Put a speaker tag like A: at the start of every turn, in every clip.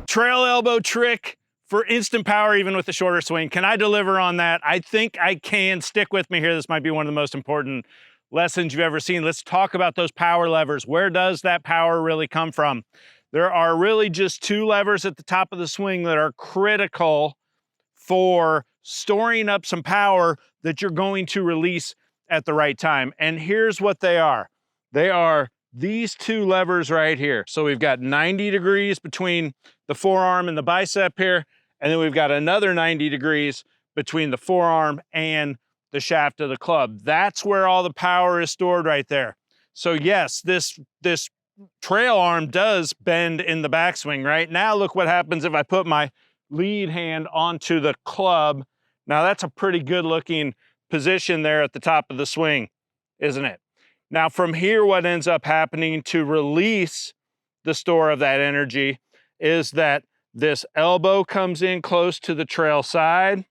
A: trail elbow trick for instant power, even with the shorter swing. Can I deliver on that? I think I can. Stick with me here. This might be one of the most important lessons you've ever seen. Let's talk about those power levers. Where does that power really come from? There are really just two levers at the top of the swing that are critical for storing up some power that you're going to release at the right time. And here's what they are. They are these two levers right here. So we've got 90 degrees between the forearm and the bicep here, and then we've got another 90 degrees between the forearm and the shaft of the club. That's where all the power is stored right there. So yes, this trail arm does bend in the backswing, right? Now look what happens if I put my lead hand onto the club. Now that's a pretty good looking position there at the top of the swing, isn't it? Now from here, what ends up happening to release the store of that energy is that this elbow comes in close to the trail side.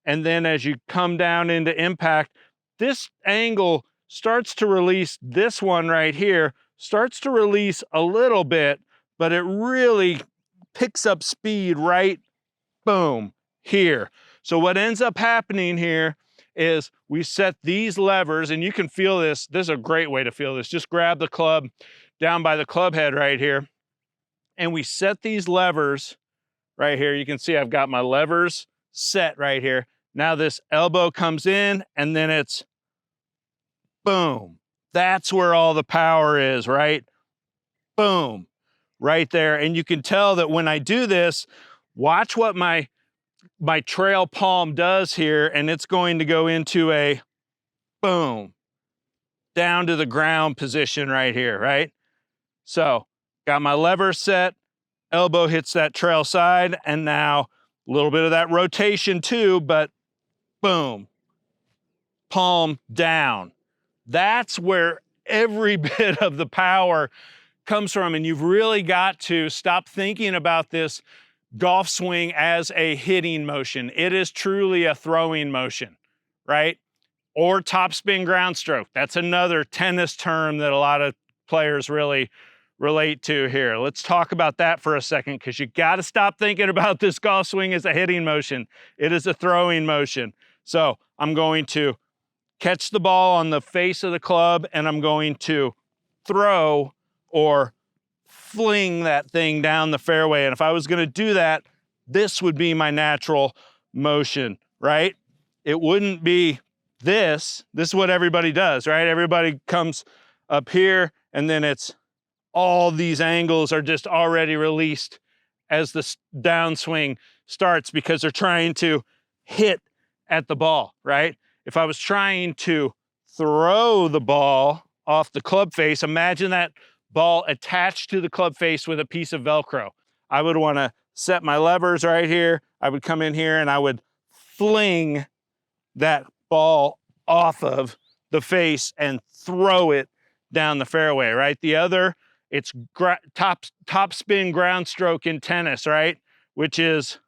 A: And then as you come down into impact, this angle starts to release. This one right here starts to release a little bit, but it really picks up speed right, boom, here. So what ends up happening here is we set these levers, and you can feel this. This is a great way to feel this. Just grab the club down by the club head right here, and we set these levers right here. You can see I've got my levers set right here. Now this elbow comes in, and then it's boom. That's where all the power is, right? Boom, right there. And you can tell that when I do this, watch what my trail palm does here, and it's going to go into a boom, down to the ground position right here, right? So got my lever set, elbow hits that trail side, and now a little bit of that rotation too, but boom, palm down. That's where every bit of the power comes from, and you've really got to stop thinking about this golf swing as a hitting motion. It is truly a throwing motion, right? Or topspin ground stroke. That's another tennis term that a lot of players really relate to here. Let's talk about that for a second, because you got to stop thinking about this golf swing as a hitting motion. It is a throwing motion. So I'm going to catch the ball on the face of the club, and I'm going to throw or fling that thing down the fairway. And if I was going to do that, this would be my natural motion, right? It wouldn't be this. This is what everybody does, right? Everybody comes up here, and then it's all these angles are just already released as the downswing starts, because they're trying to hit at the ball, right? If I was trying to throw the ball off the club face, imagine that ball attached to the club face with a piece of Velcro. I would want to set my levers right here. I would come in here and I would fling that ball off of the face and throw it down the fairway, right? The other, it's top spin ground stroke in tennis, right? Which is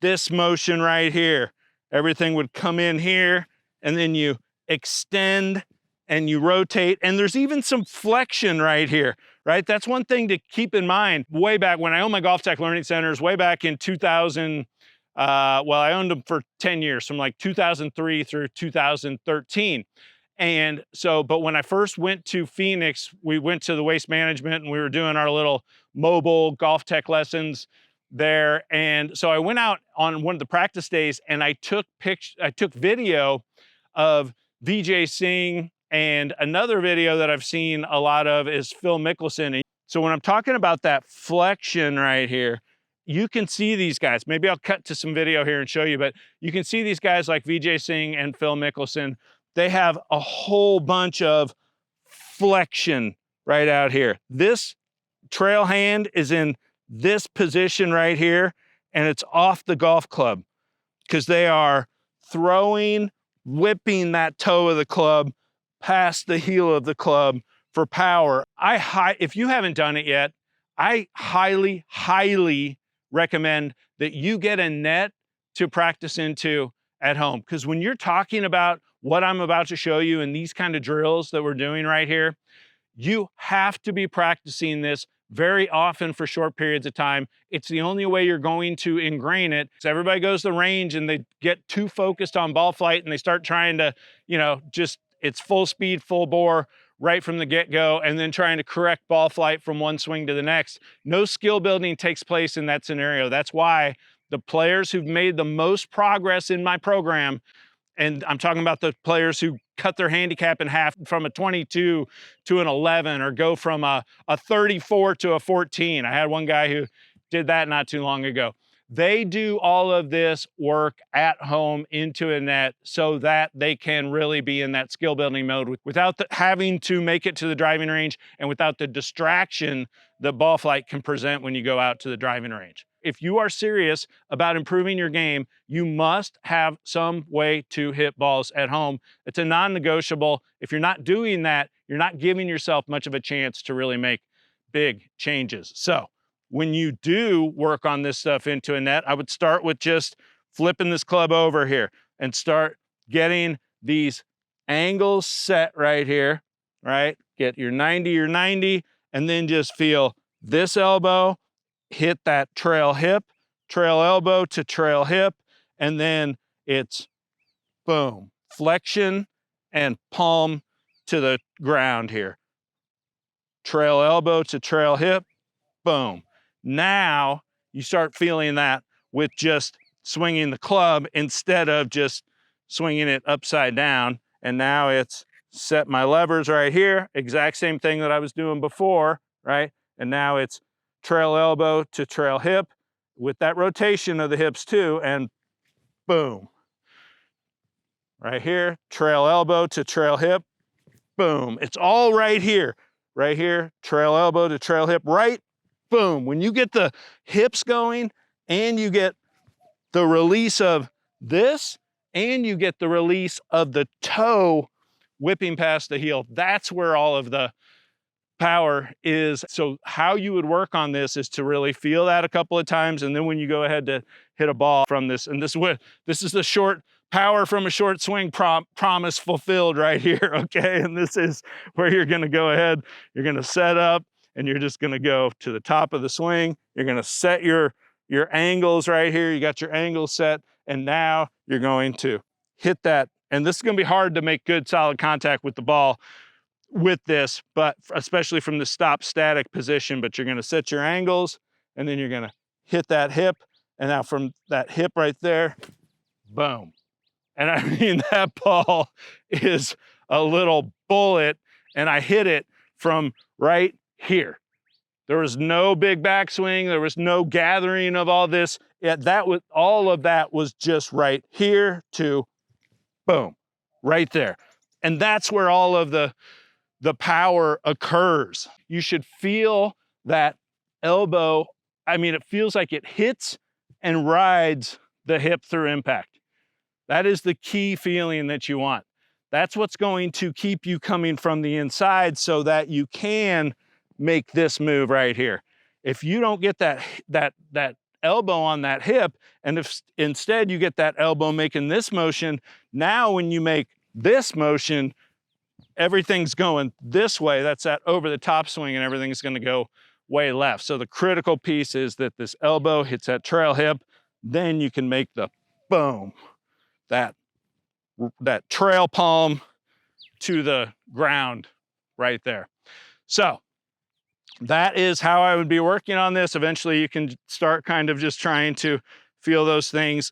A: this motion right here. Everything would come in here, and then you extend and you rotate, and there's even some flexion right here, right? That's one thing to keep in mind. Way back when I owned my Golf Tech Learning Centers, way back in 2000, well, I owned them for 10 years, from like 2003 through 2013. And so, but when I first went to Phoenix, we went to the Waste Management, and we were doing our little mobile Golf Tech lessons there. And so I went out on one of the practice days, and I took video of Vijay Singh, and another video that I've seen a lot of is Phil Mickelson. So when I'm talking about that flexion right here, you can see these guys. Maybe I'll cut to some video here and show you, but you can see these guys like Vijay Singh and Phil Mickelson. They have a whole bunch of flexion right out here. This trail hand is in this position right here, and it's off the golf club, because they are throwing, whipping that toe of the club past the heel of the club for power. If you haven't done it yet, I highly, highly recommend that you get a net to practice into at home. Because when you're talking about what I'm about to show you and these kind of drills that we're doing right here, you have to be practicing this very often for short periods of time. It's the only way you're going to ingrain it. So everybody goes to the range and they get too focused on ball flight and they start trying to, just it's full speed, full bore right from the get-go, and then trying to correct ball flight from one swing to the next. No skill building takes place in that scenario. That's why the players who've made the most progress in my program, and I'm talking about the players who cut their handicap in half from a 22 to an 11, or go from a 34 to a 14. I had one guy who did that not too long ago. They do all of this work at home into a net so that they can really be in that skill building mode without having to make it to the driving range and without the distraction that ball flight can present when you go out to the driving range. If you are serious about improving your game, you must have some way to hit balls at home. It's a non-negotiable. If you're not doing that, you're not giving yourself much of a chance to really make big changes. So when you do work on this stuff into a net, I would start with just flipping this club over here and start getting these angles set right here, right? Get your 90, and then just feel this elbow hit that trail hip, trail elbow to trail hip, and then it's boom, flexion and palm to the ground here. Trail elbow to trail hip, boom. Now you start feeling that with just swinging the club instead of just swinging it upside down. And now it's set my levers right here, exact same thing that I was doing before, right? And now it's trail elbow to trail hip with that rotation of the hips too, and boom. Right here, trail elbow to trail hip, boom. It's all right here, trail elbow to trail hip, right, boom. When you get the hips going and you get the release of this and you get the release of the toe whipping past the heel, that's where all of the power is. So how you would work on this is to really feel that a couple of times, and then when you go ahead to hit a ball from this, and this is the short power from a short swing promise fulfilled right here, okay? And this is where you're gonna go ahead, you're gonna set up, and you're just gonna go to the top of the swing. You're gonna set your angles right here. You got your angles set, and now you're going to hit that. And this is gonna be hard to make good solid contact with the ball with this, but especially from the stop static position, but you're gonna set your angles and then you're gonna hit that hip. And now from that hip right there, boom. And I mean, that ball is a little bullet, and I hit it from right here. There was no big backswing. There was no gathering of all this. All of that was just right here to boom, right there. And that's where all of the power occurs. You should feel that elbow. I mean, it feels like it hits and rides the hip through impact. That is the key feeling that you want. That's what's going to keep you coming from the inside so that you can make this move right here. If you don't get that elbow on that hip, and if instead you get that elbow making this motion, now when you make this motion, everything's going this way. That's that over the top swing, and everything's going to go way left. So the critical piece is that this elbow hits that trail hip, then you can make the boom, that trail palm to the ground right there. So that is how I would be working on this. Eventually you can start kind of just trying to feel those things,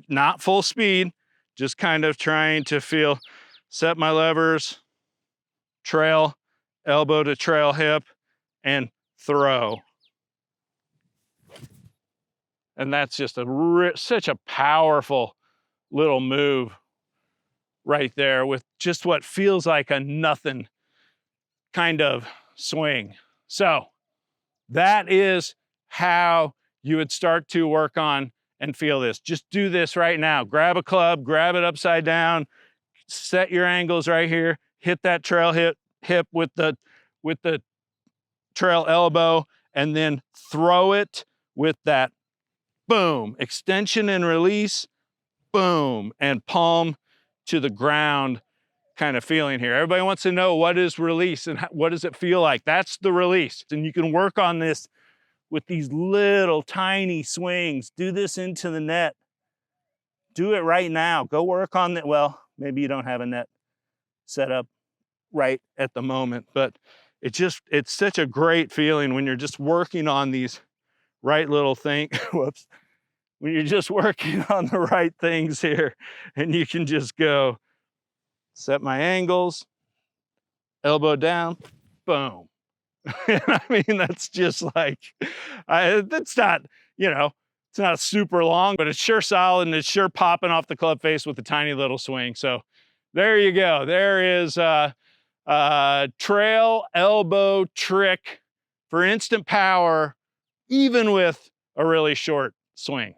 A: not full speed, just kind of trying to feel, set my levers, trail, elbow to trail hip, and throw. And that's just such a powerful little move right there with just what feels like a nothing kind of swing. So that is how you would start to work on and feel this. Just do this right now. Grab a club, grab it upside down, set your angles right here, hit that trail hip with the trail elbow, and then throw it with that boom, extension and release, boom, and palm to the ground kind of feeling here. Everybody wants to know what is release and what does it feel like. That's the release. And you can work on this with these little tiny swings. Do this into the net. Do it right now. Go work on that. Well, maybe you don't have a net set up right at the moment, but it's such a great feeling when you're just working on these right little things. Whoops. When you're just working on the right things here, and you can just go, set my angles, elbow down, boom. I mean, that's just like, that's not, it's not super long, but it's sure solid and it's sure popping off the club face with a tiny little swing. So there you go. There is a trail elbow trick for instant power, even with a really short swing.